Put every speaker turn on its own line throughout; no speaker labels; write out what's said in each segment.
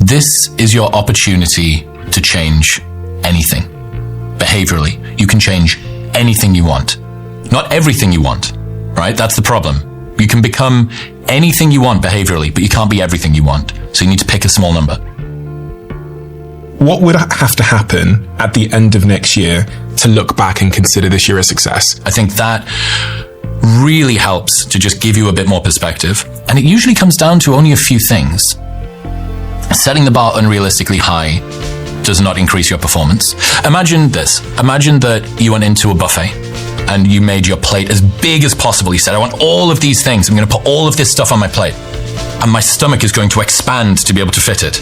This is your opportunity to change anything. Behaviorally, you can change anything you want. Not everything you want, right? That's the problem. You can become anything you want behaviorally, but you can't be everything you want. So you need to pick a small number.
What would have to happen at the end of next year to look back and consider this year a success?
I think that really helps to just give you a bit more perspective. And it usually comes down to only a few things. Setting the bar unrealistically high does not increase your performance. Imagine this. Imagine that you went into a buffet and you made your plate as big as possible. You said, I want all of these things. I'm going to put all of this stuff on my plate. And my stomach is going to expand to be able to fit it.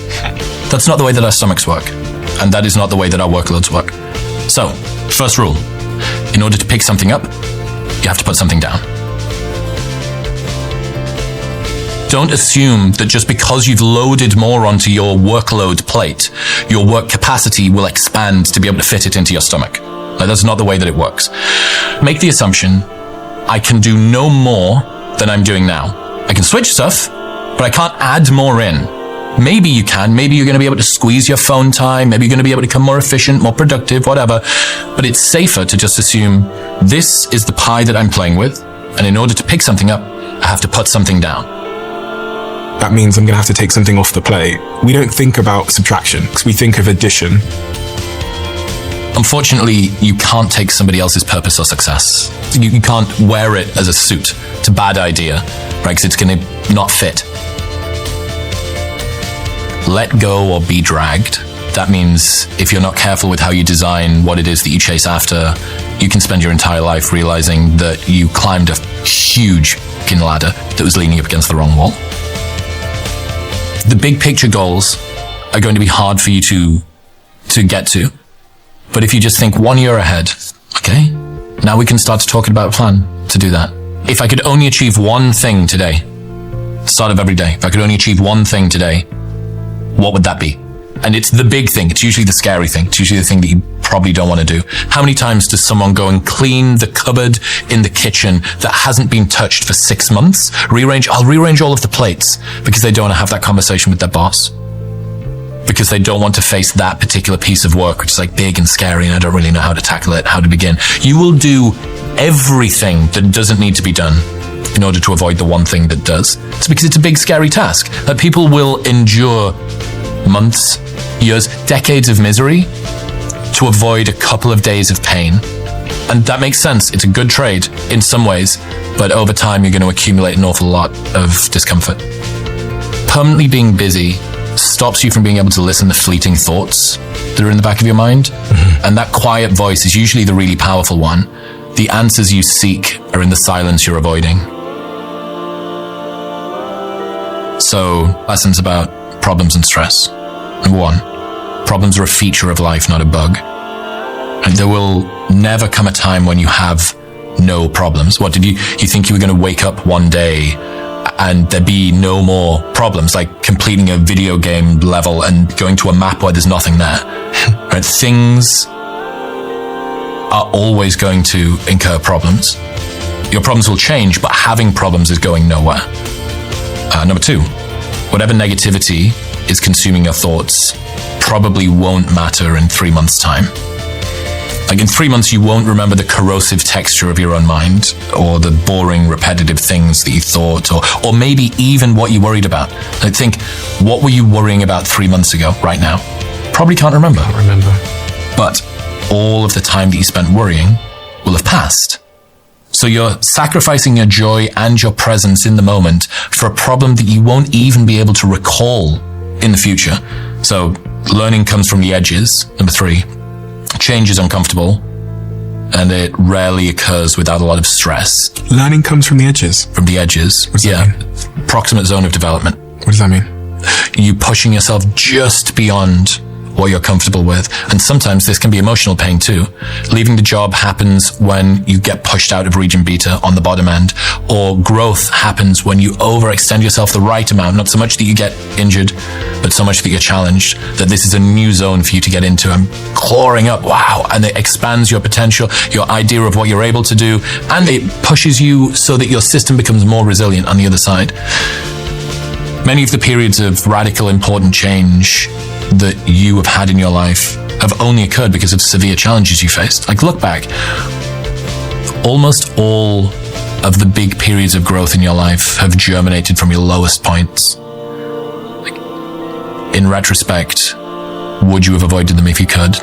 That's not the way that our stomachs work. And that is not the way that our workloads work. So, first rule, in order to pick something up, you have to put something down. Don't assume that just because you've loaded more onto your workload plate, your work capacity will expand to be able to fit it into your stomach. Like, that's not the way that it works. Make the assumption, I can do no more than I'm doing now. I can switch stuff, but I can't add more in. Maybe you can. Maybe you're going to be able to squeeze your phone time. Maybe you're going to be able to become more efficient, more productive, whatever. But it's safer to just assume this is the pie that I'm playing with. And in order to pick something up, I have to put something down.
That means I'm going to have to take something off the plate. We don't think about subtraction because we think of addition.
Unfortunately, you can't take somebody else's purpose or success. You can't wear it as a suit. It's a bad idea, right? Because it's going to not fit. Let go or be dragged. That means if you're not careful with how you design what it is that you chase after, you can spend your entire life realizing that you climbed a huge fucking ladder that was leaning up against the wrong wall. The big picture goals are going to be hard for you to get to. But if you just think 1 year ahead, okay, now we can start talking about a plan to do that. If I could only achieve one thing today, start of every day, if I could only achieve one thing today, what would that be? And it's the big thing. It's usually the scary thing. It's usually the thing that you probably don't want to do. How many times does someone go and clean the cupboard in the kitchen that hasn't been touched for 6 months? I'll rearrange all of the plates because they don't want to have that conversation with their boss. Because they don't want to face that particular piece of work, which is like big and scary and I don't really know how to tackle it, how to begin. You will do everything that doesn't need to be done in order to avoid the one thing that does. It's because it's a big, scary task that people will endure months, years, decades of misery to avoid a couple of days of pain. And that makes sense. It's a good trade in some ways, but over time you're going to accumulate an awful lot of discomfort. Permanently being busy stops you from being able to listen to fleeting thoughts that are in the back of your mind. Mm-hmm. And that quiet voice is usually the really powerful one. The answers you seek are in the silence you're avoiding. So, lessons about problems and stress. Number one, problems are a feature of life, not a bug. And there will never come a time when you have no problems. What, you think you were going to wake up one day and there be no more problems, like completing a video game level and going to a map where there's nothing there? Right? Things are always going to incur problems. Your problems will change, but having problems is going nowhere. Number two, whatever negativity is consuming your thoughts probably won't matter in 3 months' time. Like in 3 months, you won't remember the corrosive texture of your own mind or the boring, repetitive things that you thought or maybe even what you worried about. Like think, what were you worrying about 3 months ago right now? Probably can't remember. But all of the time that you spent worrying will have passed. So you're sacrificing your joy and your presence in the moment for a problem that you won't even be able to recall in the future. So learning comes from the edges. Number three, change is uncomfortable and it rarely occurs without a lot of stress.
Learning comes from the edges?
From the edges.
What does that mean?
Proximate zone of development.
What does that mean?
You pushing yourself just beyond what you're comfortable with. And sometimes this can be emotional pain too. Leaving the job happens when you get pushed out of region beta on the bottom end, or growth happens when you overextend yourself the right amount, not so much that you get injured, but so much that you're challenged, that this is a new zone for you to get into. I'm clawing up, wow, and it expands your potential, your idea of what you're able to do, and it pushes you so that your system becomes more resilient on the other side. Many of the periods of radical, important change that you have had in your life have only occurred because of severe challenges you faced. Like, look back. Almost all of the big periods of growth in your life have germinated from your lowest points. Like, in retrospect, would you have avoided them if you could?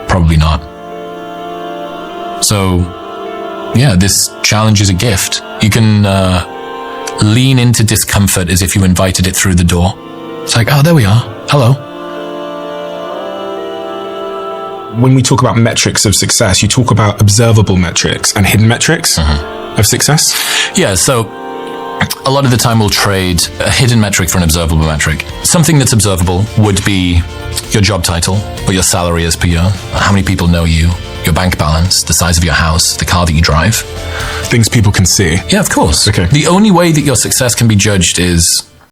Probably not. So, yeah, this challenge is a gift. You can lean into discomfort as if you invited it through the door. It's like, oh, there we are. Hello.
When we talk about metrics of success, you talk about observable metrics and hidden metrics of success.
Yeah, so a lot of the time we'll trade a hidden metric for an observable metric. Something that's observable would be your job title, what your salary is per year, how many people know you, your bank balance, the size of your house, the car that you drive.
Things people can see.
Yeah, of course.
Okay.
The only way that your success can be judged is